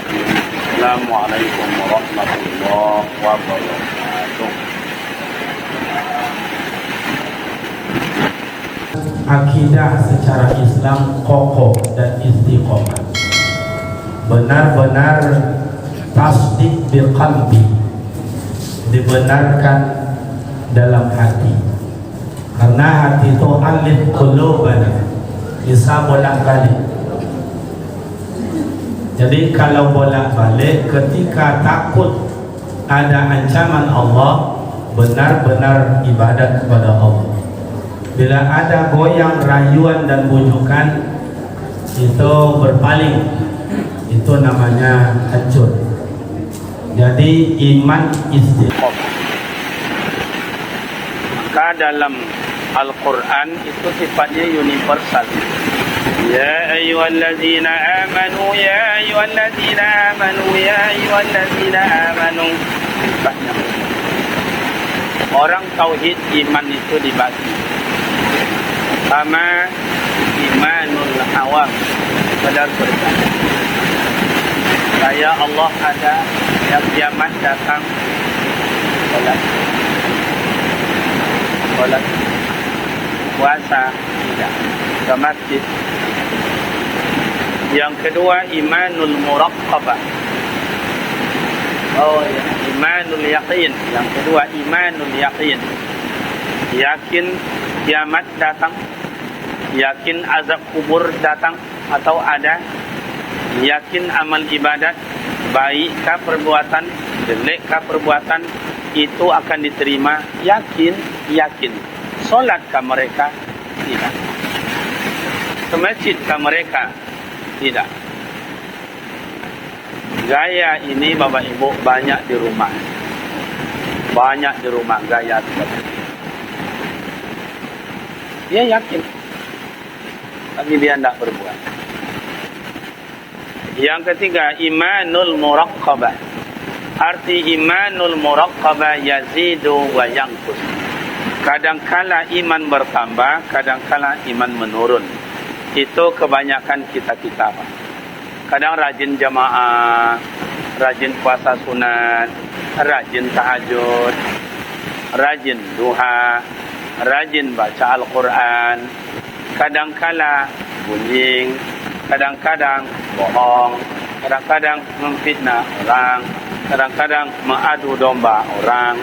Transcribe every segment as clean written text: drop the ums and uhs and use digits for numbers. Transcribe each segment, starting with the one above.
Bismillahirrahmanirrahim. Assalamualaikum warahmatullahi wabarakatuh. Akidah secara Islam kokoh dan istiqomah, benar-benar tasdik bil qalbi, dibenarkan dalam hati, karena hati itu alif qulubana, bisa bolak-balik. Jadi kalau bolak-balik, ketika takut ada ancaman Allah, benar-benar ibadat kepada Allah. Bila ada goyang, rayuan dan bujukan, itu berpaling, itu namanya hancur. Jadi iman istiqomah. Maka dalam Al-Quran itu sifatnya universal. Ya ayyuhalladzina amanu, ya ayyuhalladzina amanu, ya ayyuhalladzina amanu. Sifatnya. Orang tauhid iman itu dibagi. Pertama, imanul awam, benar percaya. Saya Allah ada, yang kiamat datang. Sholat, puasa tidak, ke masjid. Yang kedua, imanul muraqqabah. Imanul yaqin. Yang kedua, imanul yaqin. Yakin kiamat datang, yakin azab kubur datang atau ada, yakin amal ibadat, baikkah perbuatan, jelekkah perbuatan, itu akan diterima, yakin. Solatkah mereka? Tidak. Ke masjidkah mereka? Tidak. Gaya ini Bapak Ibu banyak di rumah. Banyak di rumah gaya seperti ini. Dia yakin, tapi dia tidak berbuat. Yang ketiga, imanul muraqqabah. Arti imanul muraqqabah yazidu wa yanqus. Kadangkala iman bertambah, kadangkala iman menurun. Itu kebanyakan kita-kita, Pak. Kadang rajin jamaah, rajin puasa sunat, rajin tahajud, rajin duha, rajin baca Al-Quran. Kadangkala bunjing, kadang-kadang bohong, kadang-kadang memfitnah orang, kadang-kadang mengadu domba orang.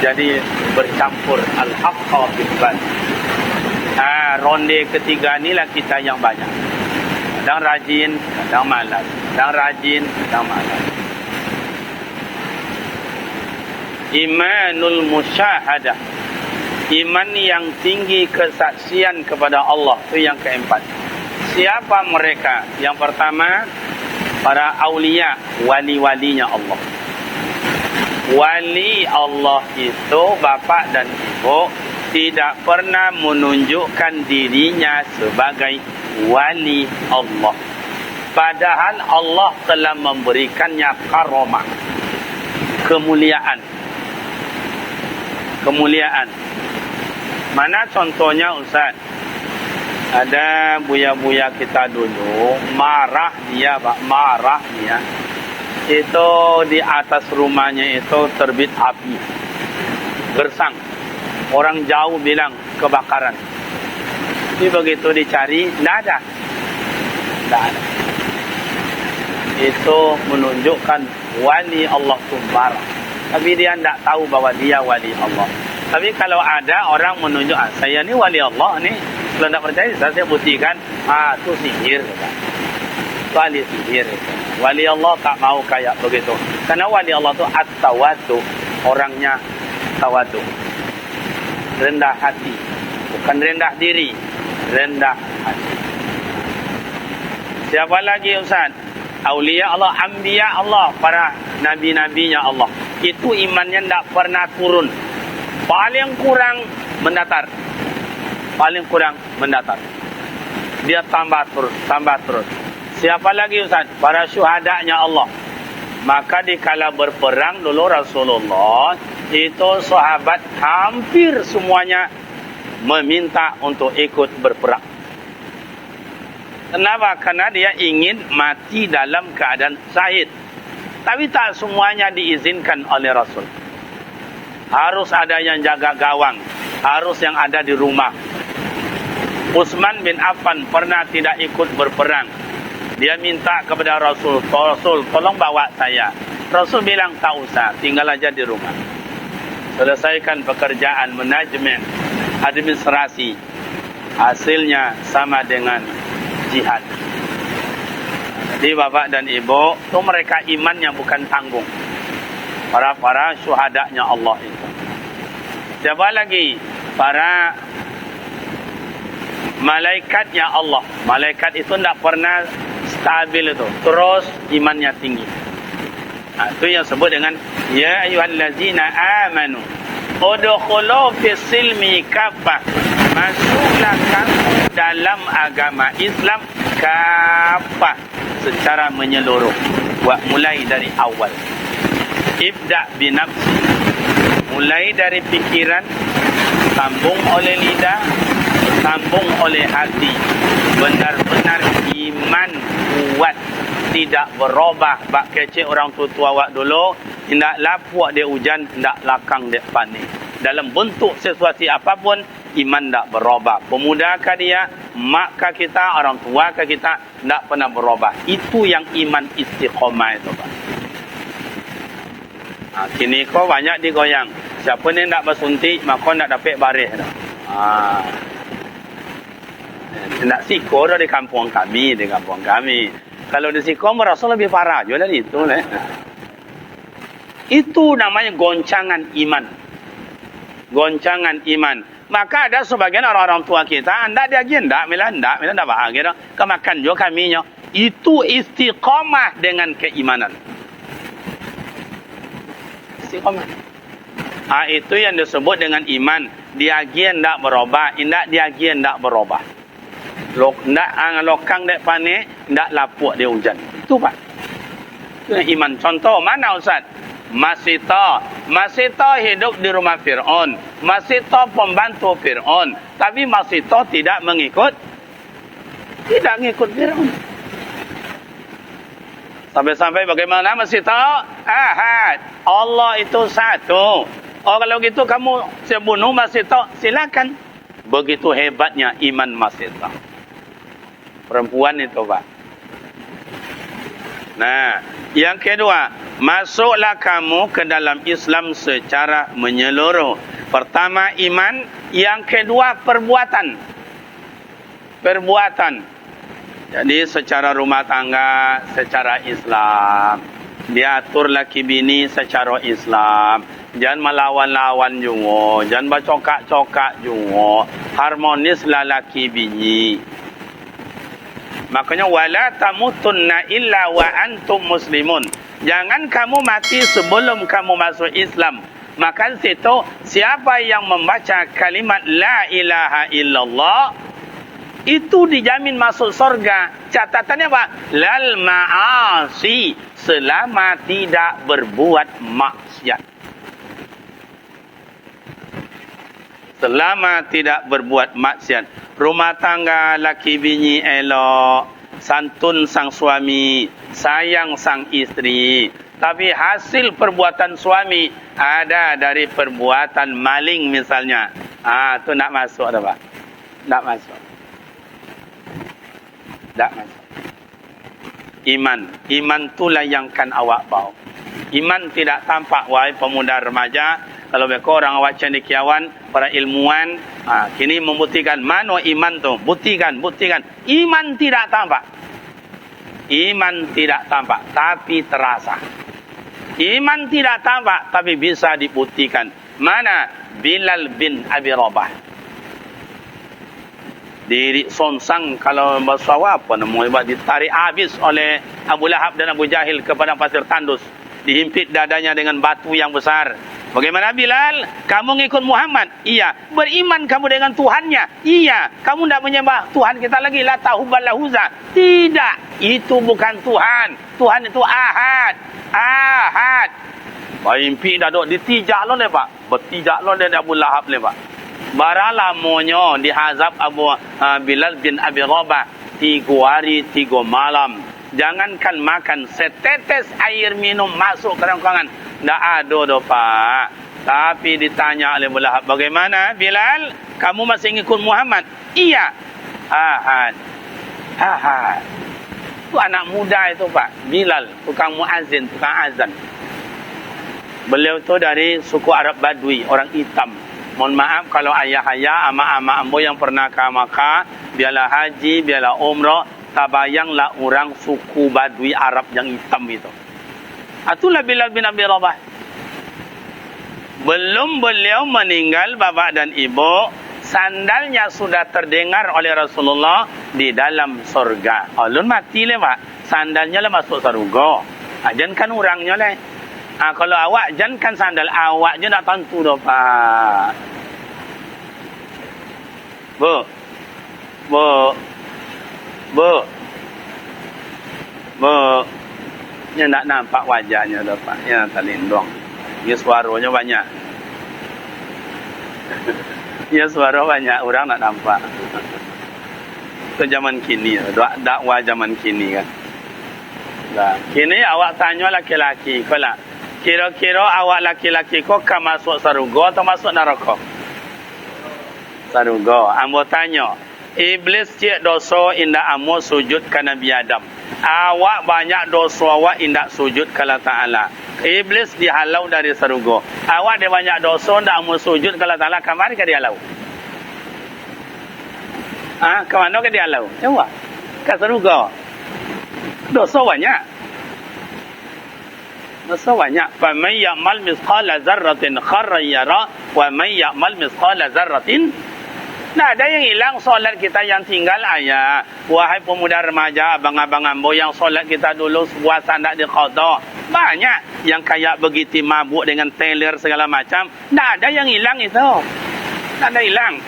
Jadi bercampur al-haqqa bil-batil. Ronde ketiga inilah kita yang banyak. Kadang rajin, kadang malas. Kadang rajin, kadang malas. Imanul musyahadah. Iman yang tinggi kesaksian kepada Allah. Itu yang keempat. Siapa mereka? Yang pertama, para awliya, wali-walinya Allah. Wali Allah itu bapak dan ibu tidak pernah menunjukkan dirinya sebagai wali Allah. Padahal Allah telah memberikannya karamah, kemuliaan. Kemuliaan. Mana contohnya Ustaz? Ada buya-buya kita dulu, marah dia, Pak, marah dia. Itu di atas rumahnya itu terbit api. Gersang. Orang jauh bilang kebakaran. Tapi begitu dicari, tidak ada. Tidak ada. Itu menunjukkan wali Allah itu marah. Tapi dia tidak tahu bahwa dia wali Allah. Tapi kalau ada orang menunjuk, saya ni wali Allah ni, kalau tidak percaya, saya buktikan, itu sihir. Itu ahli sihir. Wali Allah tak mau kayak begitu. Karena wali Allah itu at-tawadu. Orangnya tawadu. Rendah hati. Bukan rendah diri. Rendah hati. Siapa lagi Ustaz? Aulia Allah, anbiya Allah, para nabi-nabinya Allah. Itu imannya tidak pernah turun. Paling kurang mendatar. Paling kurang mendatar. Dia tambah terus. Siapa lagi Ustaz? Para syuhadanya Allah. Maka dikala berperang dulu Rasulullah, itu sahabat hampir semuanya meminta untuk ikut berperang. Kenapa? Karena dia ingin mati dalam keadaan syahid. Tapi tak semuanya diizinkan oleh Rasul. Harus ada yang jaga gawang. Harus yang ada di rumah. Utsman bin Affan pernah tidak ikut berperang. Dia minta kepada Rasul, Rasul tolong bawa saya. Rasul bilang tak usah, tinggal aja di rumah. Selesaikan pekerjaan manajemen, administrasi. Hasilnya sama dengan jihad. Jadi bapak dan ibu, itu mereka imannya bukan tanggung. Para syuhadanya Allah itu. Siapa lagi? Para malaikatnya Allah. Malaikat itu tidak pernah stabil itu. Terus imannya tinggi. Nah, itu yang sebut dengan ya ayyuhallazina amanu udkhulu fis silmi kaffah. Masuklah kamu dalam agama Islam kaffah secara menyeluruh. Mulai dari awal. Ibda binafsi. Mulai dari pikiran, sambung oleh lidah, sambung oleh hati. Benar-benar iman kuat, tidak berubah. Bak kecil orang tua awak dulu, tidak lapuak dia hujan, tidak lakang dia panik. Dalam bentuk sesuatu apapun, iman tidak berubah. Pemuda kah dia, mak kah kita, orang tua kah kita, tidak pernah berubah. Itu yang iman istiqomah itu, Pak. Nah, kini kau banyak digoyang. Siapa ni nak bersuntik, maka nak dapat baris dah. Nak siko dah di kampung kami, Kalau di siko merasa lebih parah juga dari itu. Itu namanya goncangan iman. Goncangan iman. Maka ada sebagian orang-orang tua kita, anda dia agenda, mila bahagia, kemakan juga kaminya. Itu istiqamah dengan keimanan. Istiqamah. Itu yang disebut dengan iman. Diagian tak berubah, indak diagian tak berubah. Lokang dek panik, ndak lapuk dia hujan. Itu Pak. Itu iman. Contoh mana Ustaz? Masito hidup di rumah Fir'aun. Masito pembantu Fir'aun. Tapi Masito tidak mengikut Fir'aun. Sampai-sampai bagaimana Masito? Ahad. Allah itu satu. Oh kalau gitu kamu sebunuh Masito, silakan. Begitu hebatnya iman Masito. Perempuan itu Pak. Nah, yang kedua, masuklah kamu ke dalam Islam secara menyeluruh. Pertama iman, yang kedua perbuatan. Jadi secara rumah tangga, secara Islam. Diatur laki bini secara Islam. Jangan melawan-lawan juga. Jangan bercokak-cokak juga. Harmonislah laki bini. Makanya wala tamutunna illa wa antum muslimun. Jangan kamu mati sebelum kamu masuk Islam. Maka situ siapa yang membaca kalimat la ilaha illallah itu dijamin masuk surga. Catatannya apa? Lal ma'asi, selama tidak berbuat maksiat. Selama tidak berbuat maksiat. Rumah tangga laki bini elok, santun sang suami, sayang sang istri. Tapi hasil perbuatan suami ada dari perbuatan maling misalnya. Itu nak masuk dah Pak. Tak masuk. Tak masuk. Iman itulah yang kan awak bawa. Iman tidak tampak wahai pemuda remaja. Kalau mereka orang awak cendekiawan, para ilmuwan, kini membuktikan mana iman tu. Buktikan. Iman tidak tampak. Iman tidak tampak, tapi terasa. Iman tidak tampak, tapi bisa dibuktikan. Mana? Bilal bin Abi Rabah. Diri sonsang kalau bersuara apa namanya, ditarik habis oleh Abu Lahab dan Abu Jahil kepada pasir tandus. Dihimpit dadanya dengan batu yang besar. Bagaimana Bilal? Kamu ngikut Muhammad? Iya. Beriman kamu dengan Tuhannya? Iya. Kamu tidak menyembah Tuhan kita lagi? La tahubal lahuza? Tidak. Itu bukan Tuhan. Tuhan itu ahad. Ahad. Impi dah duk ditijak lo le Pak. Bertijak lo dari Abu Lahab le Pak. Baralamanya dihazab Bilal bin Abi Rabah 3 hari 3 malam. Jangankan makan, setetes air minum masuk ke kerongkongan. Tak ada dah Pak. Tapi ditanya oleh Abu Lahab, bagaimana Bilal? Kamu masih ngikut Muhammad? Iya. Ahad. Itu anak muda itu Pak. Bilal, tukang muazzin, tukang azan. Beliau tu dari suku Arab Badui, orang hitam. Mohon maaf kalau ayah-ayah, ama-ama ambo yang pernah ke Makkah, biarlah haji, biarlah umrah, tak bayanglah orang suku Badui Arab yang hitam itu. Itulah Bilal bin Abi Rabah. Belum beliau meninggal bapak dan ibu, sandalnya sudah terdengar oleh Rasulullah di dalam surga. Ulun mati le Pak, sandalnya le masuk surga. Jangan orangnya le. Kalau awak jangan sandal awak je nak tentu dah Pak. Bu. Nya nak nampak wajahnya dah Pak. Ya terlindung. Ya suaranya banyak. Ya suara banyak orang nak nampak. Itu zaman kini, dakwah zaman kini kan. Nah, kini awak tanya laki-laki, kalau kira-kira awak laki-laki kau kan masuk surga atau masuk neraka? Surga. Ambo tanya, iblis cik dosa indak amo sujud ke Nabi Adam. Awak banyak dosa awak indak sujud ke Allah Ta'ala. Iblis dihalau dari surga. Awak dia banyak dosa indak amo sujud ke Allah Ta'ala. Kamari ke dia halau? Ke mana ke dia halau? Coba. Ke surga. Dosa banyak. Dosa banyak. فَمَنْ يَعْمَلْ مِثْقَالَ ذَرَّةٍ خَيْرًا يَرَهُ وَمَنْ يَعْمَلْ مِثْقَالَ ذَرَّةٍ. Nah, ada yang hilang solat kita yang tinggal ayah. Wahai pemuda remaja, abang-abang ambo yang solat kita dulu puasa tak diqada. Banyak yang kayak begitu mabuk dengan teler segala macam. Tak ada yang hilang itu. Tak ada hilang.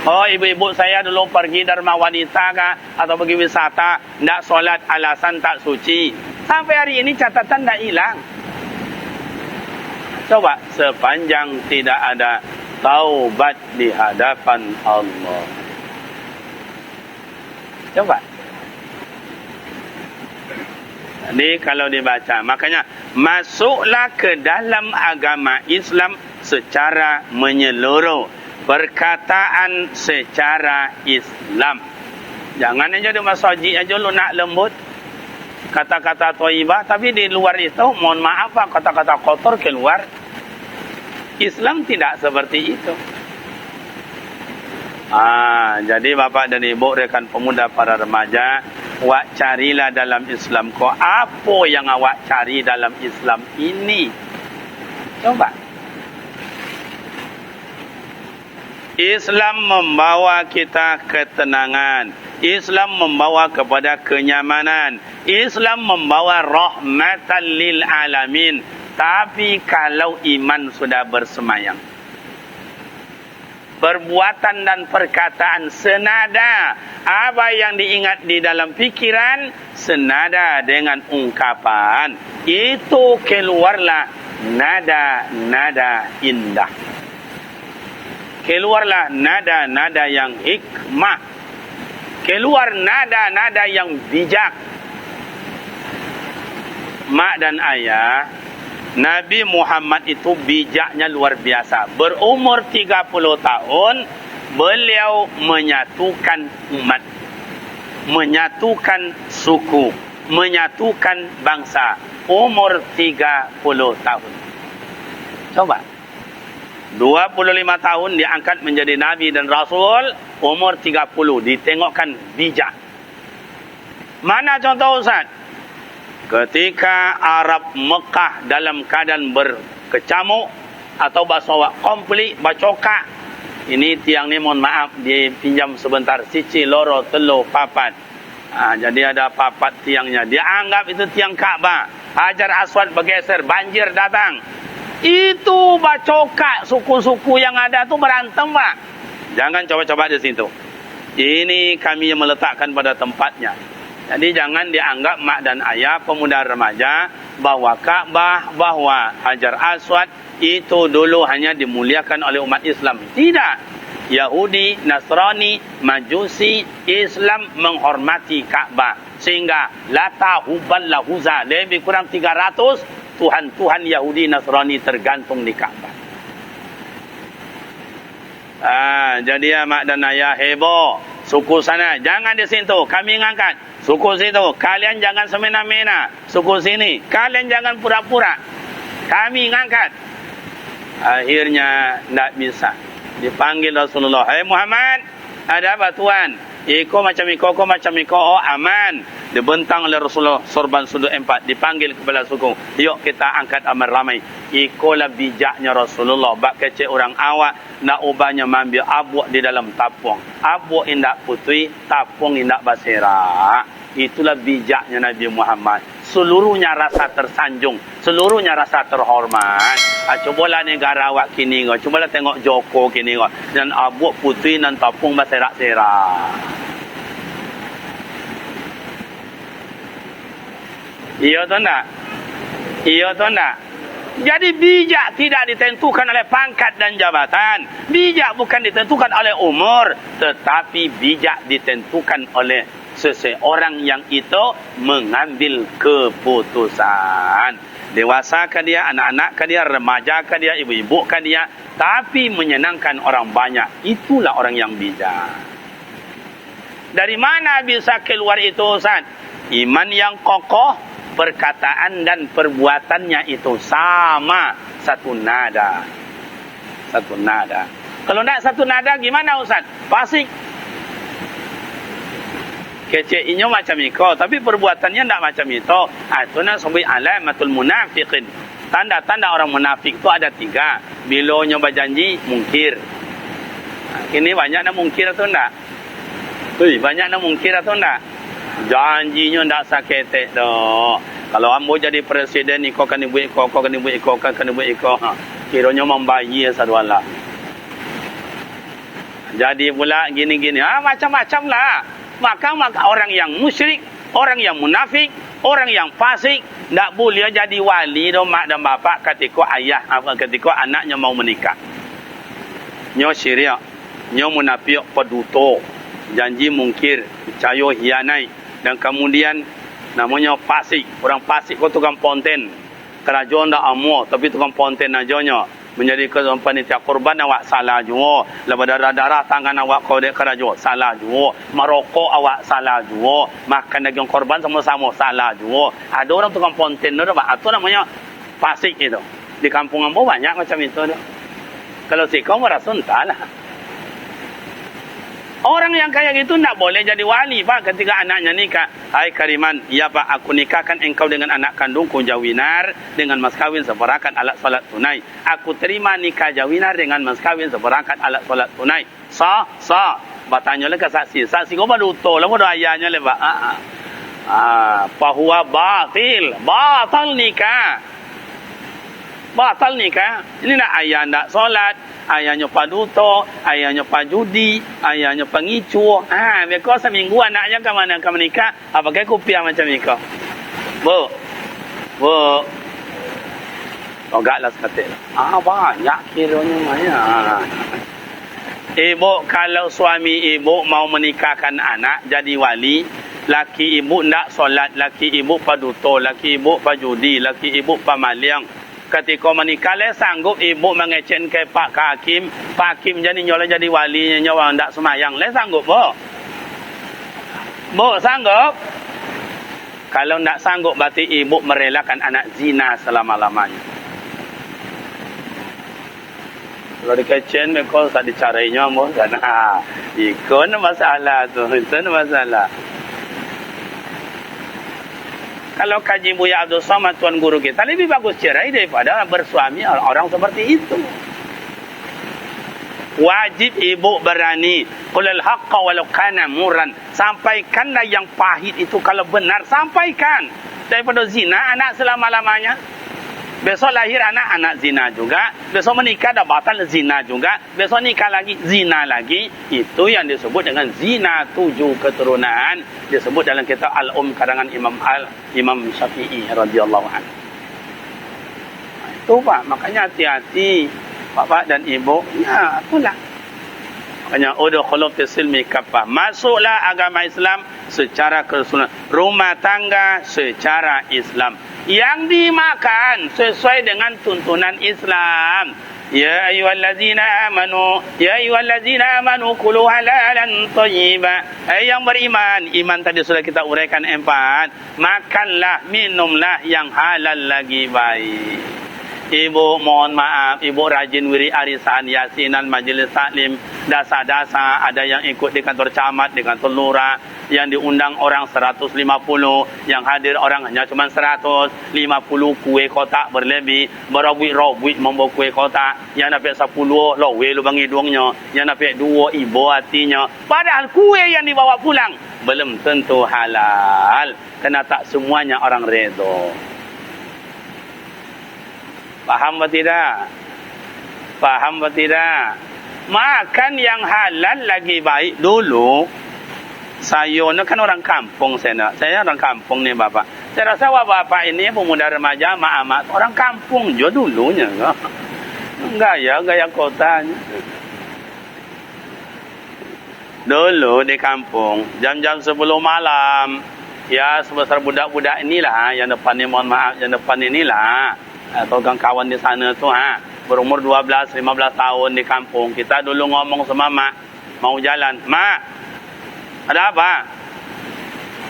Oh, ibu-ibu saya dulu pergi Dharma Wanita kah? Atau pergi wisata, tak solat alasan tak suci. Sampai hari ini catatan tak hilang. Coba, sepanjang tidak ada taubat di hadapan Allah. Coba. Jadi kalau dibaca, makanya masuklah ke dalam agama Islam secara menyeluruh. Perkataan secara Islam. Jangan aja di masjid aja lu nak lembut. Kata-kata thayyibah, tapi di luar itu, mohon maaf Pak, kata-kata kotor keluar. Islam tidak seperti itu. Jadi bapak dan ibu, rekan pemuda, para remaja, awak carilah dalam Islam kau apa yang awak cari dalam Islam ini. Coba. Islam membawa kita ketenangan. Islam membawa kepada kenyamanan. Islam membawa rahmatan lil alamin. Tapi kalau iman sudah bersemayam, perbuatan dan perkataan senada, apa yang diingat di dalam pikiran senada dengan ungkapan, itu keluarlah nada-nada indah. Keluarlah nada-nada yang hikmah. Keluar nada-nada yang bijak. Mak dan ayah, Nabi Muhammad itu bijaknya luar biasa. Berumur 30 tahun, beliau menyatukan umat, menyatukan suku, menyatukan bangsa. Umur 30 tahun. Coba. 25 tahun diangkat menjadi Nabi dan Rasul, umur 30 ditengokkan bijak. Mana contoh Ustaz? Ketika Arab Mekah dalam keadaan berkecamuk atau bahasa komplit, bacokak. Ini tiang ni mohon maaf, dipinjam sebentar. Cici, loro, telo, papat. Jadi ada papat tiangnya. Dia anggap itu tiang Ka'bah. Hajar Aswad bergeser, banjir datang. Itu bacokak, suku-suku yang ada tu berantem Pak. Jangan coba-coba di situ. Ini kami yang meletakkan pada tempatnya. Jadi jangan dianggap mak dan ayah, pemuda remaja, bahwa Ka'bah, bahwa Hajar Aswad itu dulu hanya dimuliakan oleh umat Islam. Tidak. Yahudi, Nasrani, Majusi, Islam menghormati Kaabah. Sehingga Lata, Hubal, Lahuza, lebih kurang 300 Tuhan-Tuhan Yahudi, Nasrani tergantung di Kaabah. Jadi mak dan ayah heboh. Suku sana, jangan di situ, kami ngangkat. Suku situ, kalian jangan semena-mena. Suku sini, kalian jangan pura-pura. Kami ngangkat. Akhirnya tidak bisa. Dipanggil Rasulullah, "Hai Muhammad, ada apa tuan? Iko macam iko, ko macam iko, oh aman." Dibentang oleh Rasulullah sorban sudut 4. Dipanggil kepala suku, "Yuk kita angkat amal ramai." Ikolah bijaknya Rasulullah. Bak kecil orang awak, nak ubahnya mambil abuk di dalam tapung. Abuk indak putih, tapung indak basera. Itulah bijaknya Nabi Muhammad. Seluruhnya rasa tersanjung, seluruhnya rasa terhormat. Cubalah negara awak kini, cubalah tengok Joko kini, dan abuk putih dan tapung berserak-serak. Iya atau enggak? Iya atau enggak? Jadi bijak tidak ditentukan oleh pangkat dan jabatan. Bijak bukan ditentukan oleh umur, tetapi bijak ditentukan oleh seseorang yang itu mengambil keputusan. Dewasa ke dia, anak-anak ke dia, remaja ke dia, ibu-ibu ke dia, tapi menyenangkan orang banyak. Itulah orang yang bijak. Dari mana bisa keluar itu, Ustaz? Iman yang kokoh, perkataan dan perbuatannya itu sama, satu nada. Satu nada. Kalau tidak satu nada gimana, Ustaz? Fasik. Keciknya macam itu, tapi perbuatannya tidak macam itu. Itu nak sebut alamatul munafiqin. Tanda-tanda orang munafik itu ada 3. Bila nyoba janji, mungkir. Ini banyak nak mungkir atau tidak? Banyak nak mungkir atau tidak? Janjinya tidak saketek dah. Kalau ambo jadi presiden, kau kan buat kau kan buat kau kan buat kau. Kiranya membayi saduala. Jadi pula gini-gini, macam-macam lah. Maka orang yang musyrik, orang yang munafik, orang yang fasik tak boleh jadi wali do mak dan bapak ketika ayah ketika anaknya mau menikah. Nyo syirik, nyo munafik peduto, janji mungkir, percaya hianai, dan kemudian namanya fasik. Orang fasik kau tukang ponten. Kerajaan dak amo tapi tukang ponten aja menjadi panitia korban awak salah juga. Lepas darah-darah tangan awak kau dek kerajaan salah juga. Merokok awak salah juga. Makan daging korban sama-sama salah juga. Ada orang tukang ponten tu dah. Itu namanya fasik itu. Di kampung ambo banyak macam itu dah. Kalau si kau merasa entahlah. Orang yang kayak gitu tak boleh jadi wali, Pak. Ketika anaknya nikah, "Hai Kariman, ya Pak, aku nikahkan engkau dengan anak kandungku Jawinar dengan mas kawin seperangkat alat salat tunai. Aku terima nikah Jawinar dengan mas kawin seperangkat alat salat tunai." Sah. Bertanya lagi ke saksi. Saksi kau baru tahu lah, baru ayahnya lah, Pak. Fahuwa batil nikah. Batal nikah. Ini nak ayah tak solat, ayahnya paduto, ayahnya pajudi, ayahnya pengicu. Mereka seminggu anaknya ke mana ke menikah, pakai kopiah macam itu. Bu. Ogaklah sekali. Banyak kiranya banyak. Ibu, kalau suami ibu mau menikahkan anak jadi wali, laki ibu tak solat, laki ibu paduto, laki ibu pajudi, laki ibu pamaliang. Ketika menikah, sanggup ibu mengecen ke Pak Hakim. Pak Hakim jadi nyolah jadi walinya nyawa tak semayang. Sanggup, Bu? Bu, sanggup? Kalau tak sanggup, berarti ibu merelakan anak zina selama-lamanya. Kalau dikecen, mereka tak dicarainya, Bu. Ikut masalah tu. Itu masalah. Kalau kaji Buya Abdul Somad tuan guru kita, lebih bagus cerai daripada bersuami orang seperti itu. Wajib ibu berani. Qulil haqqa walau kana murran. Sampaikanlah yang pahit itu kalau benar, sampaikan. Daripada zina anak selama-lamanya. Besok lahir anak zina juga. Besok menikah dah batal zina juga. Besok nikah lagi zina lagi. Itu yang disebut dengan zina 7 keturunan. Disebut dalam kitab Al-Um karangan Imam Syafi'i radhiyallahu anhu. Itu Pak, makanya hati-hati Bapak dan Ibu. Ya, itulah. Hanya udkhulu fis silmi kaffah. Masuklah agama Islam secara keseluruhan. Rumah tangga secara Islam. Yang dimakan sesuai dengan tuntunan Islam. Ya ayyuhallazina amanu kulu halalan thayyiba. Yang beriman, iman tadi sudah kita uraikan 4. Makanlah, minumlah yang halal lagi baik. Ibu mohon maaf, ibu rajin wiri arisan, yasinan, majlis taklim, dasa-dasa, ada yang ikut di kantor camat, di kantor lurah, yang diundang orang 150, yang hadir orang hanya cuma 150, kue kotak berlebih, berobik-robik membawa kue kotak, yang dapat 10, lowe lubang hidungnya, yang dapat 2, ibu hatinya. Padahal kue yang dibawa pulang belum tentu halal, kerana tak semuanya orang redha. Faham atau tidak? Faham atau tidak? Makan yang halal lagi baik. Dulu saya ni kan orang kampung saya orang kampung ni bapak. Saya rasa bapak ini pemuda remaja amat orang kampung je dulunya. Gaya kotanya. Dulu di kampung jam-jam 10 malam, ya sebesar budak-budak inilah yang depan ni, mohon maaf, yang depan inilah atau kawan di sana tu berumur 12 15 tahun di kampung. Kita dulu ngomong sama mak, mau jalan. Mak, ada apa?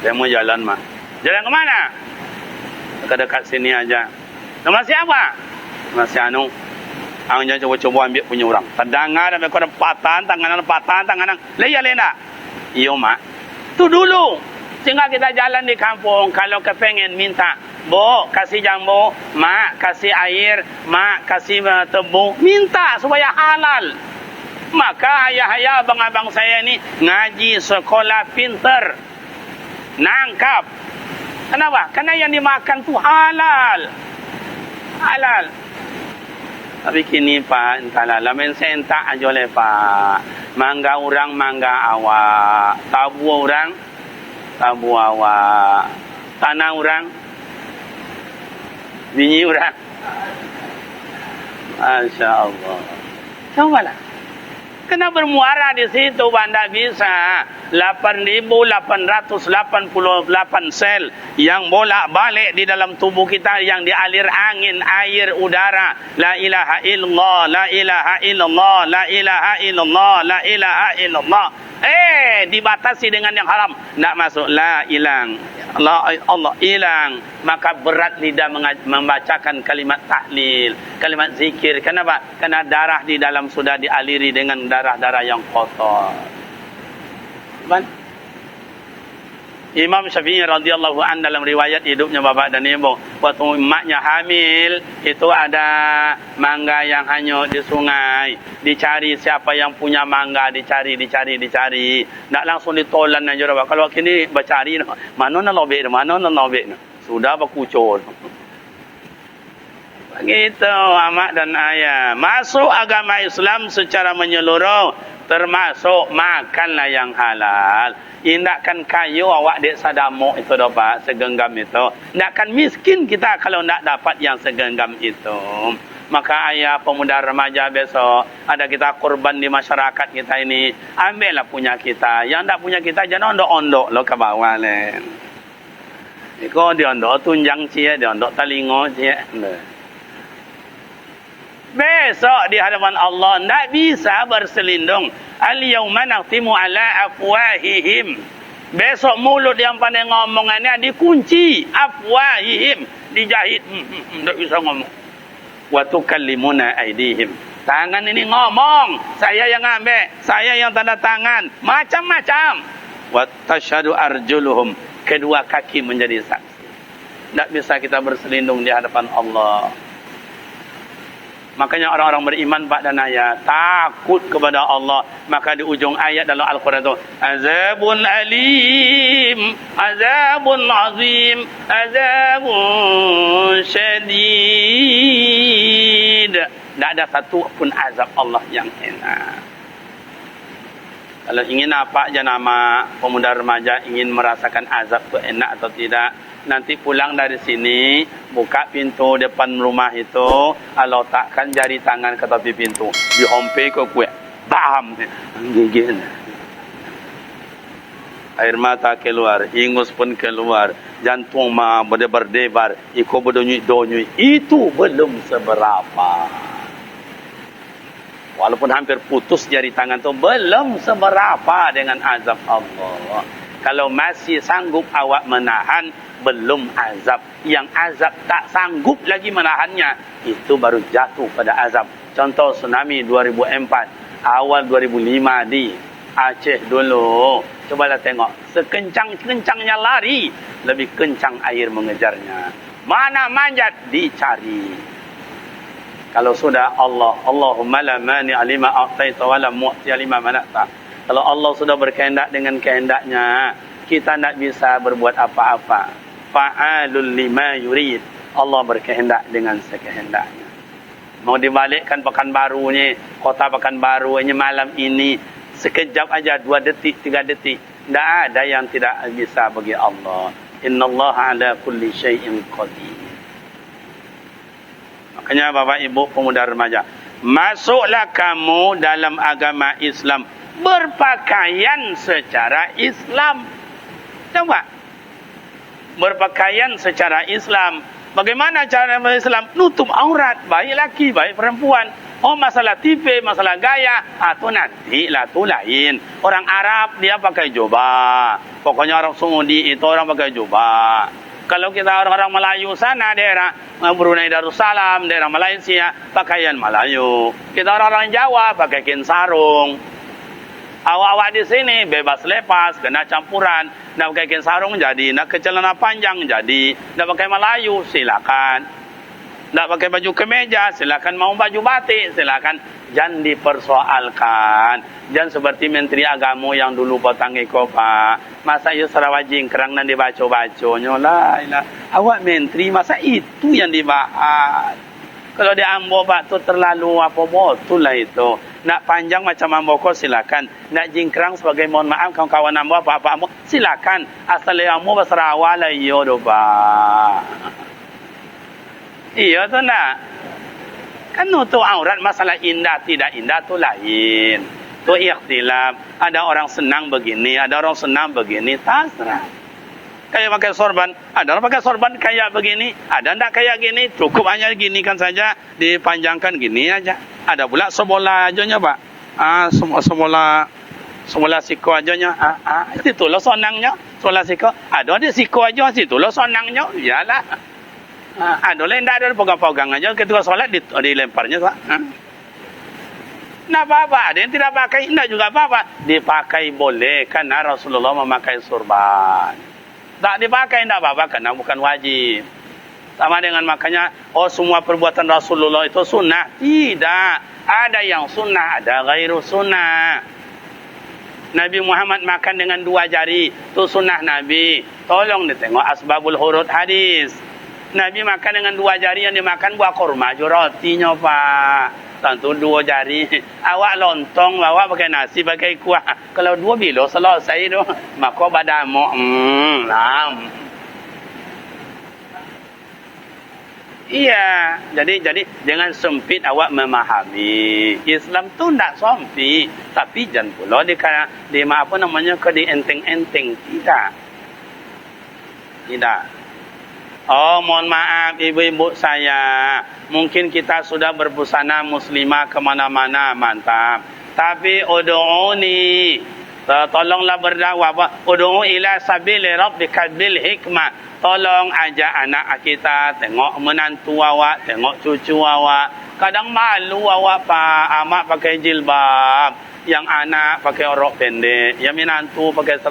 Saya mau jalan, mak. Jalan ke mana? Dekat-dekat sini aja. Nama siapa? Nama si Anu. Ang jangan coba-coba ambil punya orang. Terdengar sampai kau patan, tangan. Leya. Iyo, mak. Tu dulu. Sehingga kita jalan di kampung, kalau kepengen minta, Bo, kasih jambu, mak, kasih air, mak, kasih tebu, minta supaya halal. Maka ayah-ayah, abang-abang saya ni ngaji sekolah pinter, nangkap. Kenapa? Karena yang dimakan tu halal. Halal. Tapi kini Pak, entahlah, lamen sentak aja le Pak. Mangga orang, mangga awak. Tabu orang, tabu awak. Tanah orang, bini orang. Masya Allah. Cobalah. Kena bermuara di situ, Anda bisa 8.888 sel yang bolak-balik di dalam tubuh kita, yang dialir angin, air, udara. La ilaha illallah, la ilaha illallah, la ilaha illallah, la ilaha illallah. Dibatasi dengan yang haram, nak masuk, la hilang. Allah hilang. Maka berat lidah membacakan kalimat tahlil, kalimat zikir. Kenapa? Karena darah di dalam sudah dialiri dengan darah-darah yang kotor. Imam Syafi'i radhiyallahu an dalam riwayat hidupnya bapak dan ibu, waktu emaknya hamil, itu ada mangga yang hanyut di sungai. Dicari siapa yang punya mangga, dicari. Tak langsung ditolan aja bapak. Kalau kini bercari, mana nak lobek, sudah berkucur. Begitu amak dan ayah. Masuk agama Islam secara menyeluruh, termasuk makanlah yang halal. Indakkan kayu awak dek sadamuk itu dapat segenggam itu. Indakkan miskin kita kalau nak dapat yang segenggam itu. Maka ayah, pemuda remaja besok, ada kita korban di masyarakat kita ini, ambillah punya kita. Yang tak punya kita jangan ondok-ondok lo ke bawah len. Iko dia ondok tunjang cie, dia ondok talingo cie. Besok di hadapan Allah tidak bisa berselindung. Al-yawma nakhtimu ala afwahihim. Besok mulut yang pandai ngomongannya dikunci. Afwahihim, dijahit. Tak bisa ngomong. Wa tukallimuna aydihim. Tangan ini ngomong, saya yang ambil, saya yang tanda tangan, macam-macam. Wa tashhadu arjuluhum. Kedua kaki menjadi saksi. Tak bisa kita berselindung di hadapan Allah. Makanya orang-orang beriman Pak dan ayah takut kepada Allah. Maka di ujung ayat dalam Al-Quran itu, azabun alim, azabun azim, azabun syadid. Tak ada satu pun azab Allah yang enak. Kalau ingin apa je nama pemuda remaja ingin merasakan azab itu enak atau tidak, nanti pulang dari sini, buka pintu depan rumah itu, Allah takkan jari tangan ke tepi pintu, dihompe ke kue. bam, gigit. Air mata keluar, ingus pun keluar, jantung berdebar-debar, iko berdonyui-donyui. Itu belum seberapa. Walaupun hampir putus jari tangan tu, belum seberapa dengan azab Allah. Kalau masih sanggup awak menahan, belum azab. Yang azab tak sanggup lagi menahannya, itu baru jatuh pada azab. Contoh tsunami 2004, awal 2005 di Aceh dulu. Cobalah tengok, sekencang-kencangnya lari, lebih kencang air mengejarnya. Mana manjat, dicari. Kalau sudah Allahumma la mani alima a'taita wa la mu'ti alima mana'ta. Kalau Allah sudah berkehendak dengan kehendaknya, kita tidak bisa berbuat apa-apa. Fa'alul lima yurid. Allah berkehendak dengan sekehendaknya. Mau dibalikkan Pekanbarunya, kota Pekanbarunya malam ini, sekejap aja, 2 detik, 3 detik. Tidak ada yang tidak bisa bagi Allah. Innallaha ala kulli syai'in qadir. Makanya Bapak Ibu pemuda remaja, masuklah kamu dalam agama Islam, berpakaian secara Islam. Coba berpakaian secara Islam. Bagaimana cara Islam? Nutup aurat, baik laki, baik perempuan. Oh, masalah TV, masalah gaya, atau nanti lah tu lain. Orang Arab dia pakai jubah. Pokoknya orang Saudi itu orang pakai jubah. Kalau kita orang-orang Melayu sana, daerah Brunei Darussalam, daerah Malaysia, pakaian Melayu. Kita orang-orang Jawa pakai kain sarung. Awak-awak di sini bebas lepas, kena campuran. Nak pakai kain sarung jadi, nak ke celana panjang jadi, nak pakai Melayu silakan. Nak pakai baju kemeja silakan, mau baju batik silakan. Jangan dipersoalkan. Jangan seperti Menteri Agama yang dulu potang iko Pak. Masa ya Sarawak jingkrang dan dibaca-bacanya lah. Awak Menteri masa itu yang dibahas. Kalau di Ambo Pak tu terlalu apa betul lah itu. Nak panjang macam Ambo silakan. Nak jingkrang sebagai mohon maaf kawan-kawan Ambo apa-apa Ambo silakan. Asal Ambo Sarawak lah iyo do Pak. Iya tu nak. Kan nutup aurat masalah indah tidak indah tu lain. Tu ikhtilaf. Ada orang senang begini, ada orang senang begini, terserah. Kayak pakai sorban, ada orang pakai sorban kayak begini, ada ndak kayak gini, cukup hanya gini kan saja, dipanjangkan gini aja. Ada pula sebola aja Pak. Sebola siko aja nya. Itu lo sonangnya, sebola siko. Ada di siko aja situ lo sonangnya. Iyalah. Ada lain tak ada pegang-pegang aja ketika solat dilemparnya Pak. Nah apa-apa, ada yang tidak pakai, tidak juga apa-apa. Dipakai boleh karena Rasulullah memakai sorban. Tak dipakai tidak apa-apa karena bukan wajib. Sama dengan makanya, semua perbuatan Rasulullah itu sunnah. Tidak, ada yang sunnah, ada gairu sunnah. Nabi Muhammad makan dengan 2 jari, itu sunnah Nabi. Tolong ditengok asbabul hurut hadis. Nabi makan dengan 2 jari, yang dimakan buah kurma jo rotinya Pak. Tentu 2 jari. Awak lontong, awak pakai nasi, pakai kuah. Kalau 2 bilo selesai tu, maka badamo. Iya, jadi jangan sempit awak memahami. Islam tu tak sempit, tapi jangan pula di apa namanya ke di enteng-enteng, tidak. Mohon maaf ibu-ibu saya. Mungkin kita sudah berbusana muslimah kemana-mana, mantap. Tapi udu'uni, tolonglah berdakwah. Udu'u ila sabili rabbika bil hikmah. Tolong ajak anak kita, tengok menantu awak, tengok cucu awak. Kadang malu awak Pak, amak pakai jilbab. Yang anak pakai rok pendek. Yang menantu pakai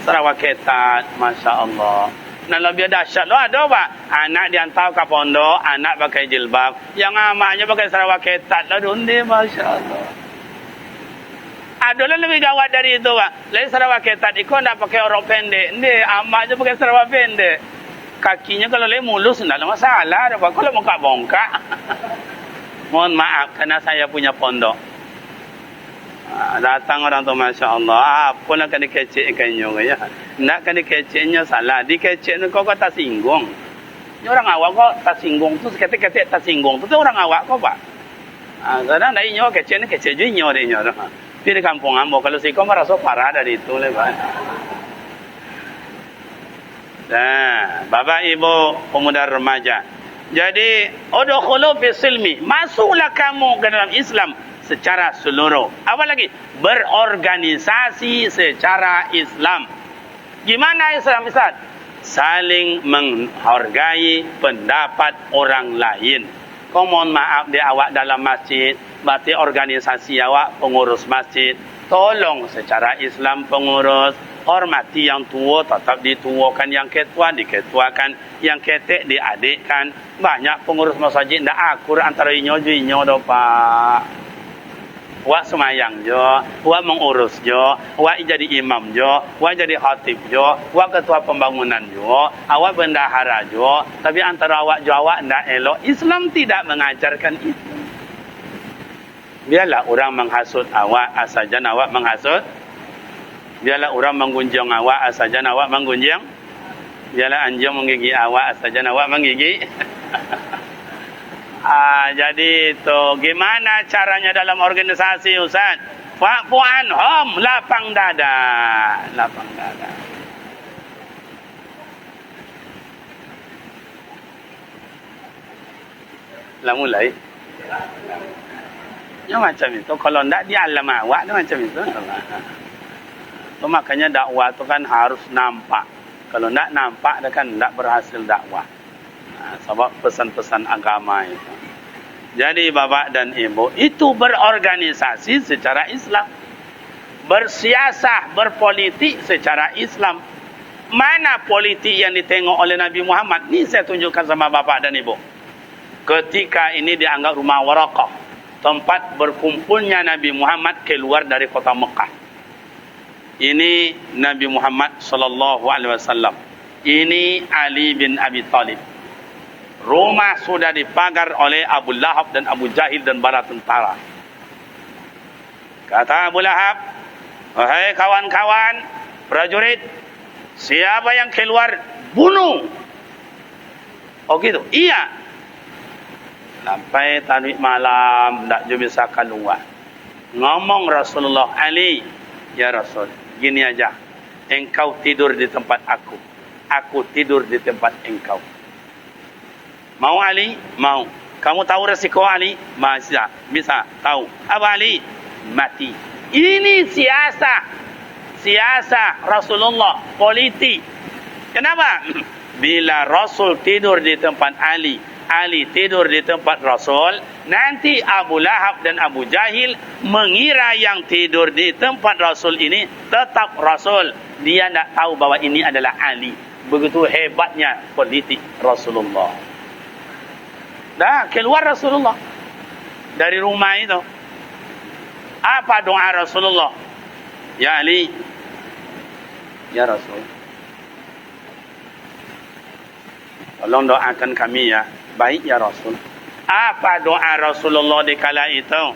Sarawak ketat. Masya Allah. Nah lebih dahsyat lo ada Pak. Anak dihantar ke pondok, anak pakai jilbab. Yang amaknya pakai Sarawak ketat lah dundi, Masya Allah. Adalah lebih gawat dari itu Pak. Lain Sarawak ketat, ikut nak pakai rok pendek. Ini amaknya pakai Sarawak pendek. Kakinya kalau lain mulus, tidak ada masalah. Pak. Kalau bongkak-bongkak. Mohon maaf, karena saya punya pondok. Datang orang tu Masya Allah, apa nak kena kecekkannya ya. Nak kena keceknya salah, dikecek ni kau tak singgung. Ni orang awak kau tak singgung tu, ketik-ketik tak singgung tu orang awak kau Pak. Kadang dah inyo kecil ni kecil je inyo dia inyo. Pergi di kampung ambo kalau siko merasa parah dari itu lepas. Nah, Bapak Ibu pemuda remaja. Jadi, udkhulu fi silmi. Masuklah kamu ke dalam Islam secara seluruh. Apa lagi? Berorganisasi secara Islam. Gimana Islam, Ustaz? Saling menghargai pendapat orang lain. Kau mohon maaf di awak dalam masjid, berarti organisasi awak pengurus masjid. Tolong secara Islam pengurus, hormati yang tua, tetap dituakan, yang ketua diketuakan, yang ketek diadikkan. Banyak pengurus masjid tidak akur antara inyo do Pak. Wak semayang jo, wak mengurus jo, wak jadi imam jo, wak jadi khatib jo, wak ketua pembangunan jo, awak bendahara jo. Tapi antara awak jo awak tidak elok. Islam tidak mengajarkan itu. Biarlah orang menghasut awak, asajan awak menghasut. Biarlah orang menggunjing awak, asajan awak menggunjing. Biarlah anjing menggigit awak, asajan awak menggigit. Jadi itu gimana caranya dalam organisasi Ustaz? Fa'fu anhum, lapang dada. Lapang dada. Lah mulai. Ya macam itu. Kalau tidak dia alam awak dia macam itu. Itu makanya dakwah itu kan harus nampak. Kalau tidak nampak dia kan tidak berhasil dakwah. Sebab pesan-pesan agama itu. Jadi Bapak dan Ibu, itu berorganisasi secara Islam. Bersiasah, berpolitik secara Islam. Mana politik yang ditengok oleh Nabi Muhammad? Ini saya tunjukkan sama Bapak dan Ibu. Ketika ini dianggap rumah Waraqah, tempat berkumpulnya Nabi Muhammad keluar dari kota Mekah. Ini Nabi Muhammad sallallahu alaihi wasallam. Ini Ali bin Abi Thalib. Rumah sudah dipagar oleh Abu Lahab dan Abu Jahil dan bala tentara. Kata Abu Lahab, "Wahai kawan-kawan, prajurit, siapa yang keluar bunuh." Oh gitu? Iya. Sampai tadi malam tak bisa keluar. Ngomong Rasulullah, "Ali, ya Rasul, gini aja. Engkau tidur di tempat aku. Aku tidur di tempat engkau. Mau Ali? Mau. Kamu tahu resiko Ali? Bisa. Bisa. Tahu. Apa Ali? Mati." Ini siasah Rasulullah, politik. Kenapa? Bila Rasul tidur di tempat Ali, Ali tidur di tempat Rasul, nanti Abu Lahab dan Abu Jahil mengira yang tidur di tempat Rasul ini tetap Rasul. Dia tidak tahu bahwa ini adalah Ali. Begitu hebatnya politik Rasulullah. Dah keluar Rasulullah dari rumah itu. Apa doa Rasulullah? Ya Ali, ya Rasul, tolong doakan kami ya. Baik ya Rasul. Apa doa Rasulullah di kala itu?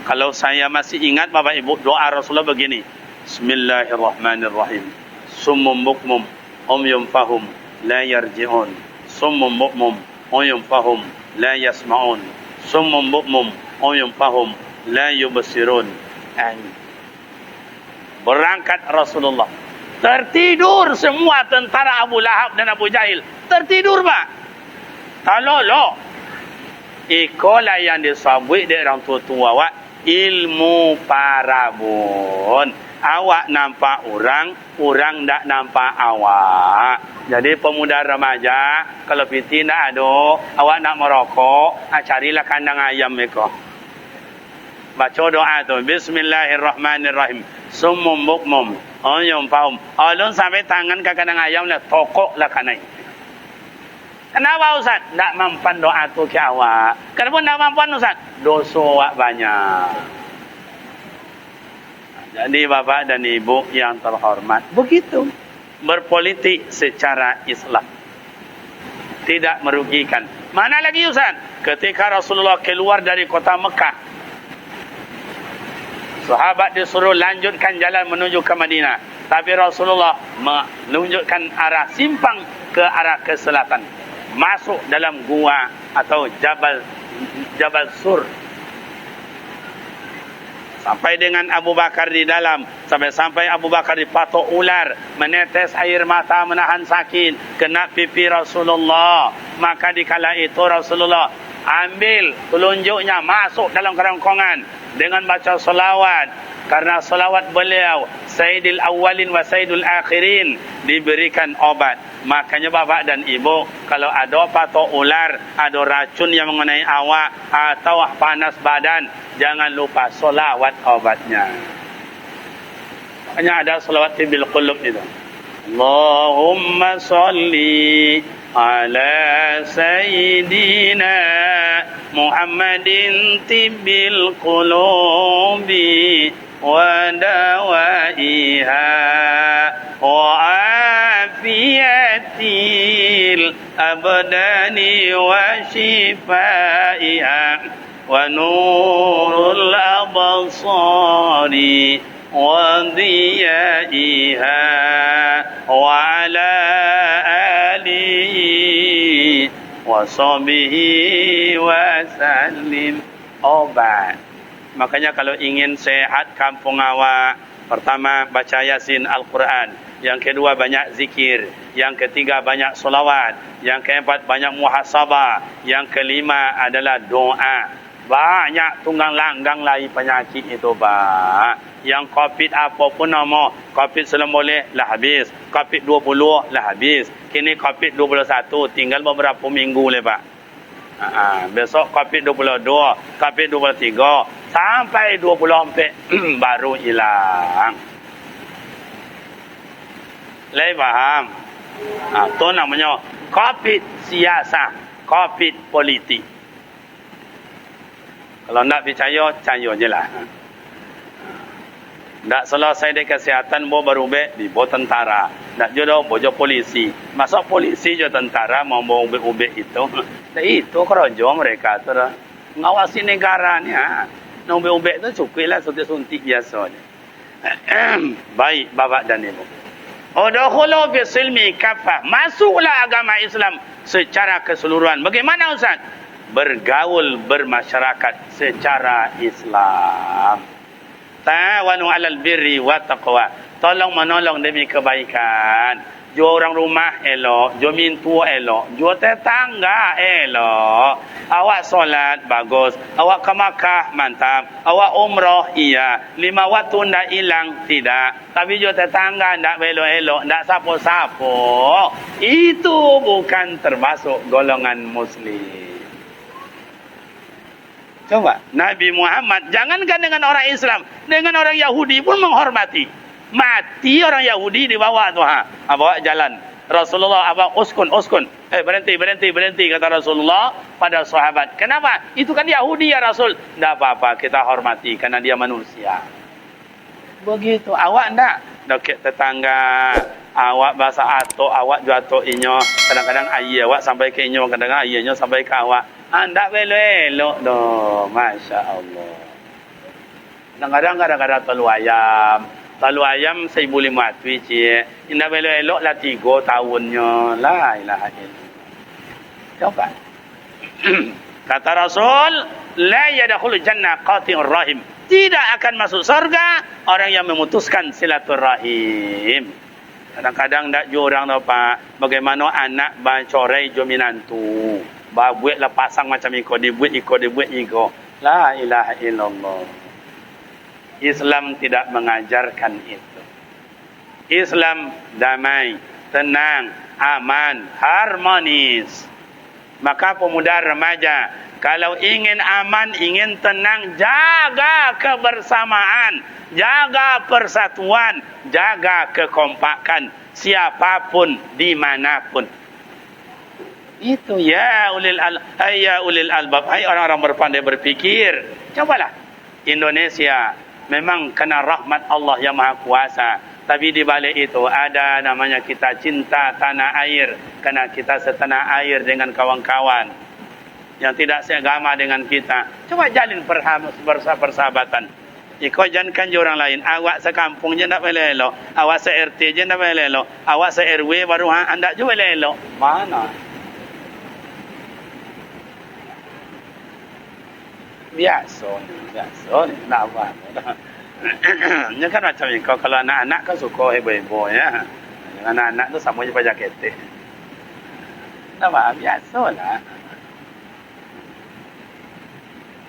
Kalau saya masih ingat Bapak Ibu, doa Rasulullah begini. Bismillahirrahmanirrahim. Summum bukmum umyum fahum la yarji'un. Summum bukmum umyum fahum la yasma'un. Summum bukmum umyum fahum la yubsirun. Berangkat Rasulullah. Tertidur semua tentara Abu Lahab dan Abu Jahil. Tertidur Pak. Talolo. Ikolah yang disabui dari orang tua-tua awak. Ilmu parabun. Awak nampak orang, orang tak nampak awak. Jadi pemuda remaja, kalau piti nak ada, awak nak merokok, carilah kandang ayam mereka. Baca doa tu. Bismillahirrahmanirrahim. Summum bukmum umyum fahum. Alun sampai tangan ke kandang ayam lah, tokoklah kanai. Kenapa Ustaz? Tak mampan doa tu ke awak. Kenapa tak mampan Ustaz? Dosa awak banyak. Jadi Bapak dan Ibu yang terhormat, begitu berpolitik secara Islam. Tidak merugikan. Mana lagi Ustaz? Ketika Rasulullah keluar dari kota Mekah, sahabat disuruh lanjutkan jalan menuju ke Madinah. Tapi Rasulullah menunjukkan arah simpang ke arah ke selatan. Masuk dalam gua atau Jabal Sur. Sampai dengan Abu Bakar di dalam. Sampai Abu Bakar dipatok ular. Menetes air mata menahan sakit. Kena pipi Rasulullah. Maka dikala itu Rasulullah ambil telunjuknya masuk dalam kerongkongan dengan baca salawat. Karena salawat beliau Sayyidil Awwalin wa Sayyidul Akhirin diberikan obat. Makanya bapak dan ibu, kalau ada patok ular, ada racun yang mengenai awak atau panas badan, jangan lupa salawat obatnya. Makanya ada salawat bil qulub itu. Allahumma salli ala Sayyidina Muhammadin tibbil qulubi wa dawaiha wa afiyatil abdani wa shifaiha wa nurul absari wa diyaiha wa ala alihi wa sahbihi wa sallim. Obat. Makanya kalau ingin sehat kampung awak, pertama baca Yasin Al-Quran, yang kedua banyak zikir, yang ketiga banyak solawat, yang keempat banyak muhasabah, yang kelima adalah doa. Banyak tunggang langgang lagi penyakit itu, Pak. Yang COVID apapun nama, COVID sebelum boleh lah habis, COVID 20 lah habis, kini COVID 21 tinggal beberapa minggu le, Pak. Besok COVID 22, COVID 23 sampai 24 baru hilang. Lei faham? Itu namanya COVID siasa, COVID politik. Kalau tak percaya, percaya je lah. Tak selesai dari kesihatan, baru dibawa tentara. Tak jodoh, bawa polisi. Masuk polisi je tentara, mau bawa ubek-ubek itu. Dan itu kerja mereka tu dah. Ngawasi negara ni. Nak ubek-ubek tu cukuplah suntik-suntik biasa je. Baik, bapak dan ibu. Udkhulu fi silmi kafah. Masuklah agama Islam secara keseluruhan. Bagaimana Ustaz? Bergaul bermasyarakat secara Islam. Ta'awanu 'alal birri wa taqwa. Tolong menolong demi kebaikan. Jo orang rumah elok, jo mintu elok, jo tetangga elok. Awak solat bagus, awak ke Makkah mantap, awak umrah iya, 5 waktu ndak hilang tidak. Tapi jo tetangga ndak elok-elok, ndak sapo-sapo. Itu bukan termasuk golongan muslim. Coba Nabi Muhammad jangankan dengan orang Islam, dengan orang Yahudi pun menghormati. Mati orang Yahudi dibawa tu bawa jalan. Rasulullah uskun. Berhenti kata Rasulullah pada sahabat. Kenapa? Itu kan Yahudi ya Rasul. Tak apa-apa, kita hormati karena dia manusia. Begitu. Awak ndak dekat tetangga, awak bahasa atok, awak jatuh inyo, kadang-kadang ayah awak sampai ke inyo, kadang-kadang ayahnya sampai ke awak. Ndak elok doh, Masya Allah. Kadang-kadang Talu ayam 1,500 cik. Indah elok lah 3 tahunnya. La ilaha illallah. Coba. Kata Rasul, la yadkhulul jannah qati'ur rahim. Tidak akan masuk surga orang yang memutuskan silaturahim. Kadang-kadang tak jo orang tu Pak. Bagaimana anak bancorai jo minantu. Buat lah pasang macam iko dibuat. La ilaha illallah. Islam tidak mengajarkan itu. Islam damai, tenang, aman, harmonis. Maka pemuda remaja, kalau ingin aman, ingin tenang, jaga kebersamaan, jaga persatuan, jaga kekompakan, siapapun, dimanapun. Itu ya ulil albab, hai orang-orang berpandai berpikir. Cobalah Indonesia memang kena rahmat Allah yang Maha Kuasa. Tapi di balik itu ada namanya kita cinta tanah air. Karena kita setanah air dengan kawan-kawan yang tidak seagama dengan kita. Coba jalin persahabatan. Kau jangankan orang lain. Awak sekampung je tak boleh elok. Awak se-RT je tak boleh elok. Awak se-RW baru anda juga boleh elok. Mana? Biasa ni. Nak apa? Nya kan macam ni. Kalau anak-anak kan suka heboh-heboh ya. Anak-anak tu sama je pada ketek. Nampak biasalah.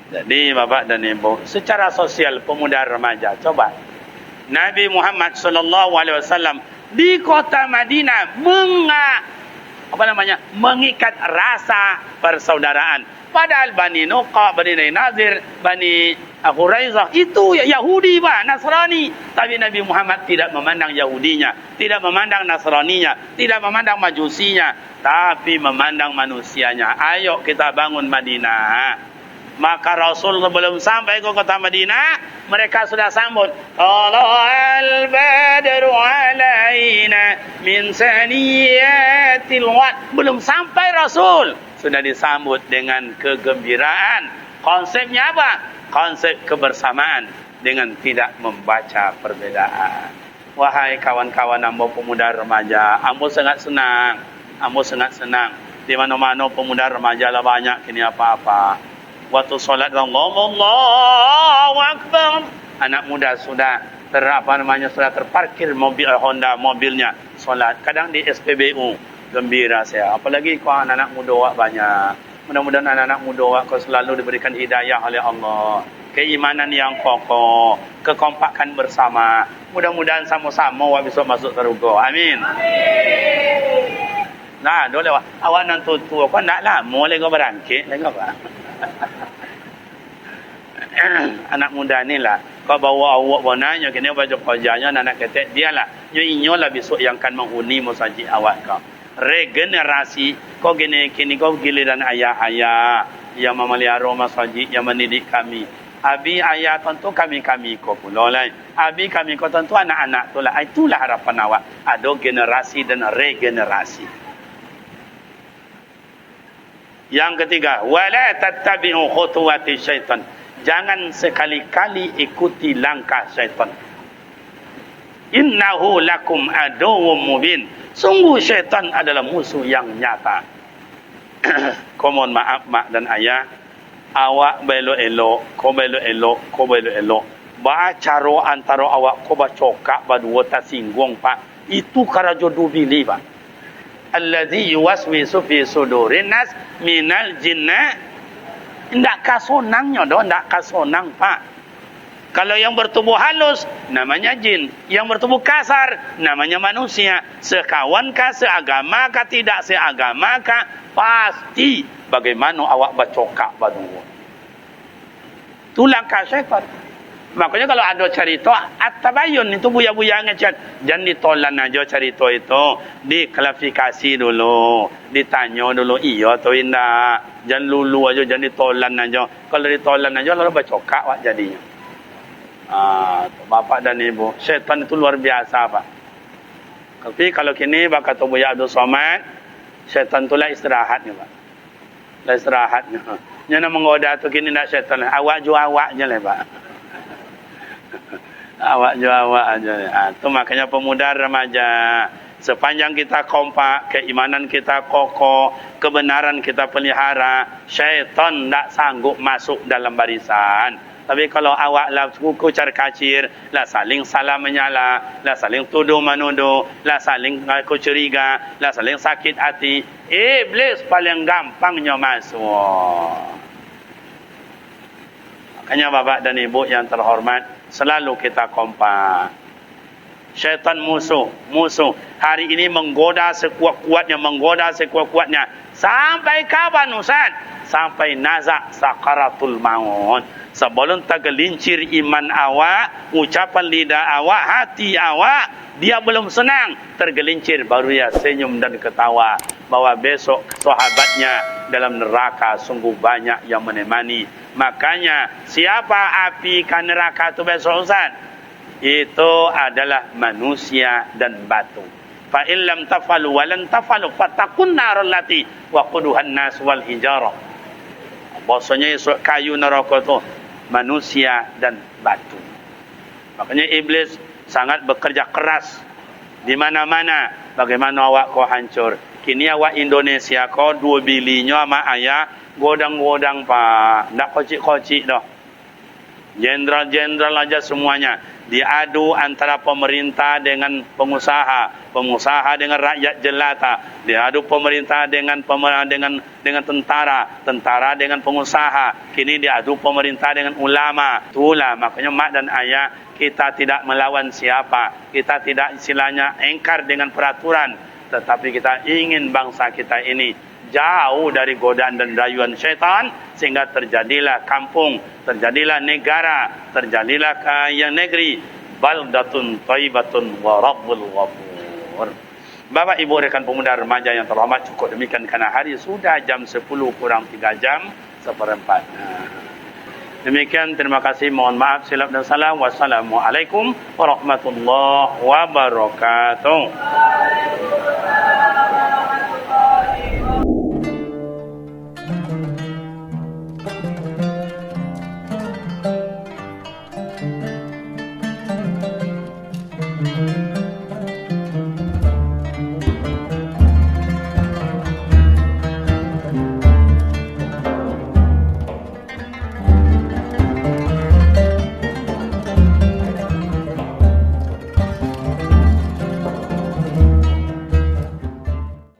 Jadi Bapak dan Ibu, secara sosial pemuda remaja, coba Nabi Muhammad sallallahu alaihi wasallam di kota Madinah mengikat rasa persaudaraan. Padahal Bani Nuqa, Bani Nazir, Bani Quraizah itu Yahudi, Nasrani. Tapi Nabi Muhammad tidak memandang Yahudinya, tidak memandang Nasraninya, tidak memandang Majusinya, tapi memandang manusianya. Ayo kita bangun Madinah. Maka Rasul sebelum sampai ke kota Madinah, mereka sudah sambut. Tala'al badru alaina min saniyatil wad. Belum sampai Rasul, sudah disambut dengan kegembiraan. Konsepnya apa? Konsep kebersamaan dengan tidak membaca perbedaan. Wahai kawan-kawan ambo pemuda remaja, ambo sangat senang. Di mana-mana pemuda remaja lah banyak kini apa-apa. Waktu solat Allahu Akbar, anak muda sudah sudah terparkir mobil Honda mobilnya solat. Kadang di SPBU, gembira saya. Apalagi kau anak-anak muda awak banyak. Mudah-mudahan anak-anak muda awak kau selalu diberikan hidayah oleh Allah, keimanan yang kokoh, kekompakan bersama. Mudah-mudahan sama-sama awak bisa masuk surga. Amin. Nah, boleh awak nan tua kau nak lah, boleh kau berangkit lagi apa? Anak muda ni lah, kau bawa awak bonanya kini baju kerjanya anak ketek dia lah. Nyo lah besok yang akan menghuni musajid awak kau. Regenerasi kau kini kau giliran ayah-ayah yang memelihara masjid, yang mendidik kami. Abi ayah tentu kami kau pula lah. Abi kami kau tentu anak-anak tu lah. Itulah harapan awak. Ada generasi dan regenerasi. Yang ketiga, wala tattabi'u khutuwati syaitan. Jangan sekali-kali ikuti langkah syaitan. Innahu lakum aduwwum mubin. Sungguh syaitan adalah musuh yang nyata. Kau mohon maaf mak dan ayah, awak belo-elok, kau belo-elok. Bacara antara awak kau bacokak badua tasinggung pak. Itu karajo dubili pak. Allazi yuwaswisu fi sudurin nas minal jinnah. Ndak kasonangnya doh, ndak kasonang pak. Kalau yang bertubuh halus namanya jin, yang bertubuh kasar namanya manusia. Sekawan kah, seagama kah, tidak seagama kah, pasti bagaimana awak bacokak badua. Itu langkah syaitan. Makanya kalau ada cerita at-tabayyun itu buya-buya ngecat, jangan ditolan aja cerita itu, diklarifikasi dulu, ditanya dulu iya atau tidak. Jangan lulu aja, jangan ditolan aja. Kalau ditolan aja lalu bacokak wak jadinya. Bapak dan ibu, syaitan itu luar biasa pak. Tapi kalau kini bak kata Buya Abdul Somad, syaitan itu lah istirahatnya pak. Lah istirahatnya. Jangan menggoda tu kini nak syaitan. Awak jual awak je lah pak. Awak jual awak aja. Itu makanya pemuda remaja, sepanjang kita kompak, keimanan kita kokoh, kebenaran kita pelihara, syaitan tak sanggup masuk dalam barisan. Tapi kalau awak lah kucar kacir, lah saling salah menyala, lah saling tuduh menuduh, lah saling curiga, lah saling sakit hati, iblis paling gampangnya masuk. Makanya bapak dan ibu yang terhormat, selalu kita kompak. Syaitan musuh. Hari ini menggoda sekuat-kuatnya, Sampai kapan Ustaz? Sampai nazak sakaratul maut. Sebelum tergelincir iman awak, ucapan lidah awak, hati awak, dia belum senang, tergelincir, baru dia senyum dan ketawa bahwa besok sahabatnya dalam neraka sungguh banyak yang menemani. Makanya siapa api ke neraka itu besok Ustaz? Itu adalah manusia dan batu. Fa illam tafalu walan tafalu fatakun narul lati waquduhan nas wal hijarah. Bahasanya kayu neraka itu manusia dan batu. Makanya iblis sangat bekerja keras di mana-mana. Bagaimana awak kau hancur? Kini awak Indonesia kau 2 bilinya sama ayah godang-godang Pak, tak kocik-kocik dah. Jenderal-jenderal aja semuanya diadu antara pemerintah dengan pengusaha, pengusaha dengan rakyat jelata, diadu pemerintah dengan tentara, tentara dengan pengusaha, kini diadu pemerintah dengan ulama. Itulah makanya mak dan ayah, kita tidak melawan siapa, kita tidak istilahnya engkar dengan peraturan, tetapi kita ingin bangsa kita ini jauh dari godaan dan rayuan syaitan, sehingga terjadilah kampung, terjadilah negara, terjadilah yang negeri baldatun thayyibatun wa rabbul ghafur. Bapak Ibu rekan pemuda remaja yang terhormat, cukup demikian karena hari sudah jam 10 kurang 3 jam seperempat. Demikian, terima kasih, mohon maaf silap dan salam. Wassalamualaikum warahmatullahi wabarakatuh.